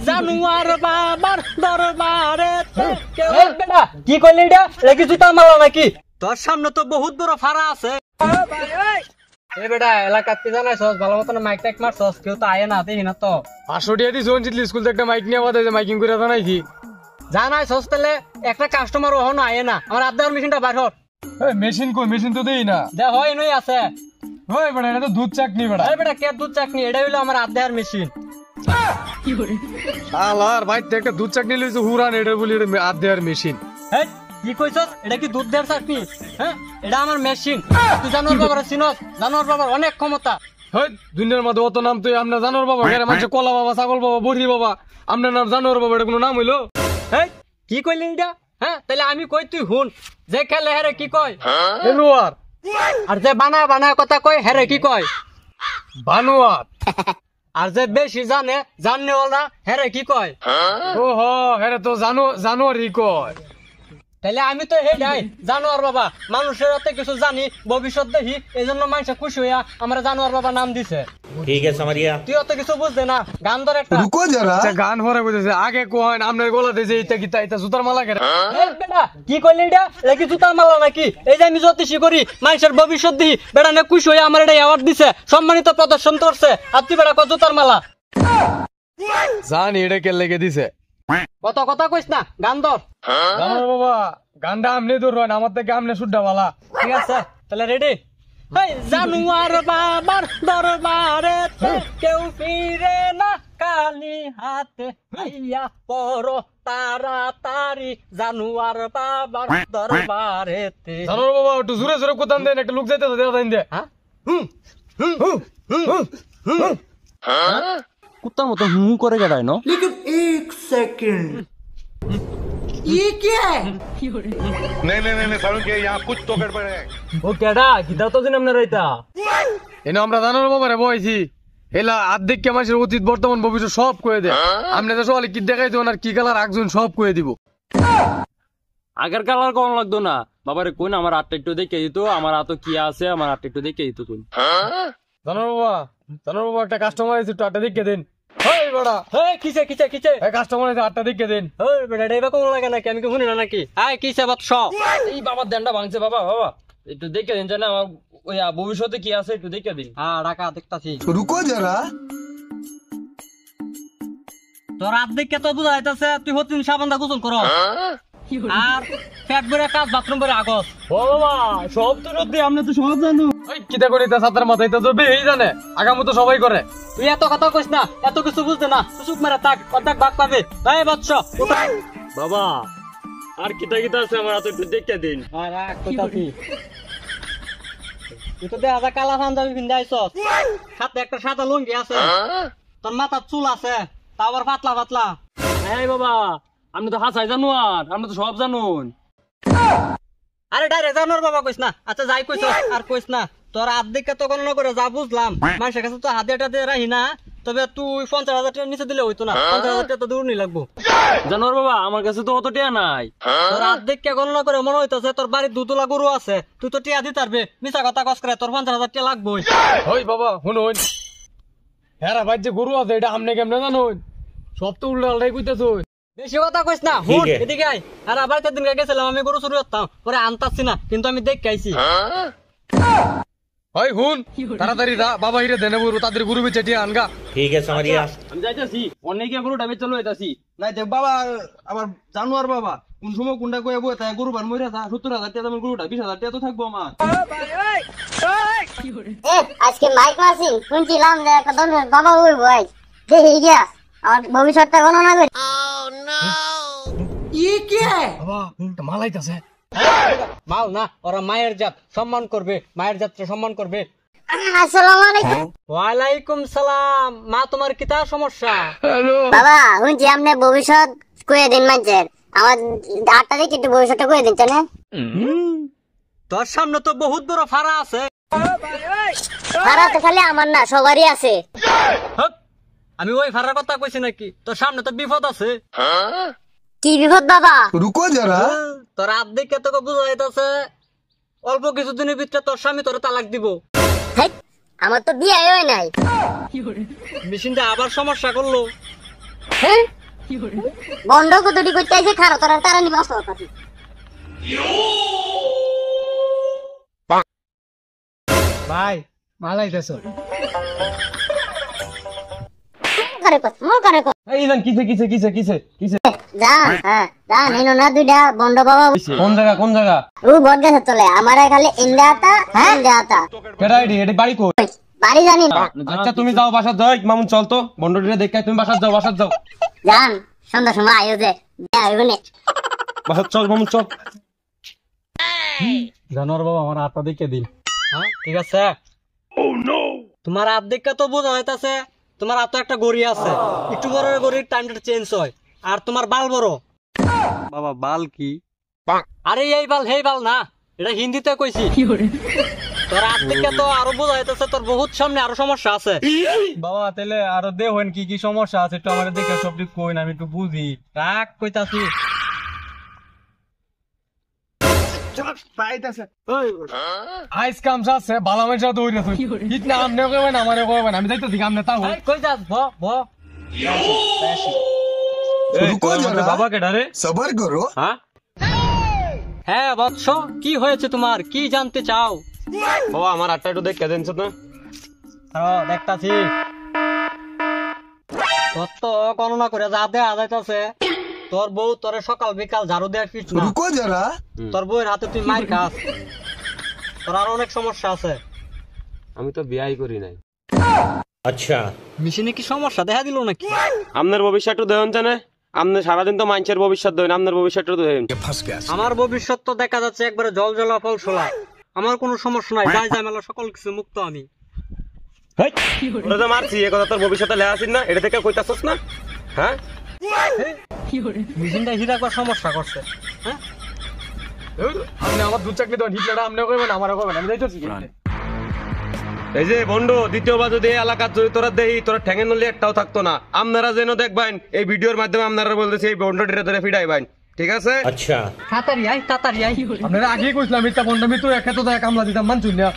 জানুয়ার বাবার দরবারে কি করলি এটা লেগে জুতা মারলো নাকি? তোর সামনে তো বহুত বড় ফাড়া আছে। এ বেটা এলাকাতে জানাইছস ভালো মতন মাইক টাইক মারছস, কেউ তো আয় না দেখি না তো। 500 টাকা দিয়ে জোন জিতলি স্কুল থেকে একটা মাইক নিয়ে আমাদের মাইকিং করে জানাই কি জানাইছস তাহলে একটা কাস্টমার ওহনো আয় না, আমার আবদার মেশিনটা বাইর হর। মেশিন কই? মেশিন তো দেই না। দেখ হয় নই আছে। ওই বেটা এটা তো দুধ চাকনি বেটা। এই বেটা কে দুধ চাকনি? এটা হইলো আমার আবদার মেশিন। শালার ভাই তো একটা দুধ চাকনি লইছে হুরান, এটা বলি আর দেয়ার মেশিন। এই কি কইছস? এটা কি দুধ দেওয়ার চাকনি? হ্যাঁ এটা আমার মেশিন। তুই জানোর বাবার চিনস? জানোর বাবার অনেক ক্ষমতা। হই দুনিয়ার মধ্যে অত নাম তুই আমরা জানোর বাবা, এর মানুষ কলা বাবা, ছাগল বাবা, বড়ি বাবা, আপনার নাম জানোর বাবা, এটা কোনো নাম হইলো? এই কি কইলি এটা? হ্যাঁ তাহলে আমি কই তুই হুন। যে খেলে হেরে কি কয়? এলোয়ার। আর যে বানা বানা কথা কয় হেরে কি কয়? বানোয়ার। আর যে বেশি জানে জাননে ওলা হেরে কি কয়? ও হ হেরে তো জানোয়ারি কয়। তাহলে আমি তো হেডাই জানোয়ার বাবা, মানুষের হাতে কিছু জানি, ভবিষ্যৎ দেখি, এই জন্য মানুষ খুশি হইয়া আমার জানোয়ার বাবা নাম দিছে। ठीक है समझ गया। তুই অত কিছু বুঝতে না, গান ধর একটা। रुको जरा। আচ্ছা গান হরে বুঝেছে আগে কোহেন আপনার গলা দিয়েছে ইতা কিতা ইতা জুতার মালা কেন? এই বেটা কি কইলি এটা? নাকি জুতার মালা নাকি? এই যে আমি জ্যোতিষী করি, মানুষের ভবিষ্যৎ দেখি, বেটা না খুশি হইয়া আমার এটা অ্যাওয়ার্ড দিছে, সম্মানিত প্রদর্শন করছে, আর তুই বেটা কয় জুতার মালা। জানি এটা কে লেগে দিছে। কত কথা কইস না, গান ধর। জানোর বাবা গানটা আমনে ধরবেন, আমার থেকে আমনে শুড্ডা বালা। ঠিক আছে তাহলে রেডি। জানুয়ার বাবার দরবারে কেউ ফিরে না কালি হাতে, ভাইয়া পড়ো তাড়াতাড়ি জানুয়ার বাবার দরবারেতে। জানোর বাবা একটু জোরে জোরে কোথান দেন, একটা লোক যাইতে তো দেওয়া দেন। হ্যাঁ কুত্তার মতো হু করে গেড়ায় না। लेकिन एक सेकंड ये क्या है? नहीं सारुण के यहाँ कुछ तो गड़बड़ है। ও কেডা গিতা তো দিন আমরা রইতা। এনে আমরা জানোর বাবারে বইছি এলা অর্ধেক কে মানুষের অতীত বর্তমান ভবিষ্যৎ সব কয়ে দেয়। আপনি তো সকালে কি দেখাইতো আর কি কালার একজন সব কয়ে দিব। আগের কালার কোন লাগতো না বাবারে, কোন আমার আটটা একটু দেখে দিত, আমার হাতে কি আছে আমার আটটা একটু দেখে দিত। কোন জানোর বাবা একটা কাস্টমার আছে, একটু আটটা দেখে দেন। হেই বড়া এই কিছে কিছে কিছে? এই কাস্টমার আছে, আটটা দেখে দেন। ওই বেটা এটা কোন লাগে নাকি? আমি কি শুনি না নাকি? আয় কিছে বাত শ। এই বাবার দেনটা ভাঙছে বাবা, বাবা একটু দেখে দিন জানা আমার ওই ভবিষ্যতে কি আছে একটু দেখে দিন। হ্যাঁ রাখা দেখতাছি। रुको जरा। তোর আর্ধেক তো বুঝা যাইতাছে তুই হতিন সাবানটা গোসল কর আর পেট ভরে কাজ বাথরুম ভরে আগস। ও বাবা সব তো রোদ দিয়ে আপনি তো সব জানো। ওই কিতা করে তা সাতার মাথায় তা তো বেই জানে, আগামী তো সবাই করে। তুই এত কথা কইস না, এত কিছু বুঝতে না, চুপ মেরে থাক, অর্ধেক ভাগ পাবে। এই বাচ্চা বাবা আর কিতা কিতা আছে আমার হাতে একটু দেখে দিন। আর রাখ কইতাছি। তুই তো দেখা যায় কালা পাঞ্জাবি পিন্ধে আইছস, হাতে একটা সাদা লুঙ্গি আছে, তোর মাথার চুল আছে, তা আবার পাতলা পাতলা। এই বাবা আপনি তো হাসাই জানো, আর আপনি তো সব জানুন। আরে ডাইরেক্ট জানোর বাবা কইস না। আচ্ছা যাই কইছস আর কইস না। তোর আর্ধেক তো গণনা করে যা বুঝলাম, মানুষের কাছে তো হাতে টাতে রাহি না, তবে তুই 50,000 টাকা নিচে দিলে হইতো না। 50,000 টাকা তো দূর নি লাগবো। জানোর বাবা আমার কাছে তো অত টিয়া নাই। তোর আর্ধেক গণনা করে মনে হইতাছে তোর বাড়ির দুতলা গরু আছে, তুই তো টিয়া দিতে পারবে। মিছা কথা কস করে, তোর 50,000 টাকা লাগবোই। ওই বাবা শুনুন, হ্যাঁ ভাই যে গরু আছে এটা আমনে কেমনে জানুন? সব তো উল্টা আল্লাহ কইতেছ। বেশি কথা কইস না, হুন এদিকে আয়। আর আবার দিন গেছিলাম আমি গরু চুরি করতাম, পরে আনতাছি না, কিন্তু আমি দেখ আইছি। ওই হুন তাড়াতাড়ি যা, বাবা হিরে দেনে গরু তাদের গরু বেচে টিয়া আনগা। ठीक है समझ गया। আমি যাইতাছি অনেকে গরু ডাবে চলো যাইতাছি। নাই দেখ বাবা, আমার জানোয়ার বাবা কোন সময় কোনটা কয়ে বই তাই গরু বার মরে যা 70,000 টাকা দামের গরুটা 20,000 টাকা তো থাকবো আমার। আজকে মাইক মাসিং শুনছিলাম যে একটা দলের বাবা ওই ভাই দেখে গিয়া আমার ভবিষ্যৎটা গণনা করে। ये क्या है? বাবা মালাইতাছে। মাল না, ওরা মায়ের জাত, সম্মান করবে, মায়ের জাতকে সম্মান করবে। আসসালামু আলাইকুম। ওয়ালাইকুম সালাম। মা তোমার কিতা সমস্যা? বাবা শুনছি আপনি ভবিষ্যৎ কয়ে দিন মাঝের, আমার 8টা দিকে একটু ভবিষ্যৎটা কয়ে দিন না। তোর সামনে তো বহুত বড় ফাড়া আছে। সারা তো খালি আমার না সবারই আছে। হপ, আমি ওই ফাড়ার কথা কইছি নাকি? তোর সামনে তো বিপদ আছে। কি বিপদ বাবা? रुको जरा। তোর আর্ধেক তোকে বুঝা যাইতাছে অল্প কিছুদিনের ভিতরে তোর স্বামী তোর তালাক দিব। হেই, আমার তো বিয়ে হয় নাই। মেশিনটা আবার সমস্যা করলো। হ্যাঁ বন্ধ কতটি করতে আছে খারো তোরা তারা নিবে আসো পাতি ভাই মালাইতেছ মো করে কর এই জান কিছে কিছে কিছে কিছে কিছে জান হ্যাঁ জান এনো না দুইটা বন্ধ বাবা কোন জায়গা ও বড় গাছে চলে আমার খালি ইন্ডিয়াটা হ্যাঁ ইন্ডিয়াটা কেডা এডি বাড়ি কই বাড়ি জানি না আচ্ছা তুমি যাও বাসা যাও মামুন চল তো বন্ডটিরে দেখে তুমি বাসা যাও জান সন্ধ্যা সময় আয়ো যে আইবনে বাসা চল মামুন চল জানোয়ার বাবা আমার হাতটা দেখে দিন হ্যাঁ ঠিক আছে তোমার হাত দেখে তো বোঝা যাইতাছে তোমার হাতে একটা গড়ি আছে একটু বড় গড়ির টাইমটা চেঞ্জ হয় আর তোমার বাল বড় বাবা বাল কি আরে এই বাল হেই বাল না এটা হিন্দিতে কইছি তোর হাত দেখে তো আরো বোঝা যাইতাছে তোর বহুত সামনে আরো সমস্যা আছে বাবা তাহলে আরো দেখেন কি কি সমস্যা আছে একটু আমাকে দেখে সব ঠিক কইন আমি একটু বুঝি রাগ কইতাছি আইস কাম আছে বালা মাইসা দৌড়ে তুই ঠিক না আমনে কইবেন আমারে কইবেন আমি যাইতাছি আমনে তাও কই যাস ভ ভ বাবা কেডা রে सबर करो হ্যাঁ হ্যাঁ বৎস কি হয়েছে তোমার কি জানতে চাও বাবা আমার আটটা একটু দেখে দেন তো দেখতাছি তোর তো গণনা করে যা দেয়া যাইতাছে তোর বউ তোর সকাল বিকাল ঝাড়ু দেওয়ার ফিট না रुको जरा তোর বউয়ের হাতে তুই মার খাস তোর আরো অনেক সমস্যা আছে আমি তো বিয়াই করি নাই अच्छा মেশিনে কি সমস্যা দেখা দিল নাকি আপনার ভবিষ্যৎ দেন জানে আপনি সারাদিন তো মানুষের ভবিষ্যৎ দেন আপনার ভবিষ্যৎ দেন আমার ভবিষ্যৎ তো দেখা যাচ্ছে একবারে জল জলা ফল সোলা আমার কোনো সমস্যা নাই যাই ঝামেলা সকল কিছু মুক্ত আমি ওরা তো মারছি এ কথা তোর ভবিষ্যতে লেখা আছিস না এটা থেকে কইতাছস না হ্যাঁ মেশিনটা হিরা করার সমস্যা করছে হ্যাঁ আপনি আমার দুধ চাকরি দেন হিটলারটা আমনে কইবেন আমারে কইবেন আমি যাইতাছি এই যে বন্ধু দ্বিতীয়বার যদি এই এলাকার যদি তোরা দেই তোরা ঠ্যাঙে নলি একটাও থাকতো না আপনারা যেন দেখবেন এই ভিডিওর মাধ্যমে আপনারা বলতেছে এই বন্ডটিরে ধরে ফিডাইবেন ঠিক আছে अच्छा তাড়াতাড়ি আই আপনারা আগেই কইছিলাম এটা বন্ধ আমি তো একা তো কামলা দিতাম মানছুন না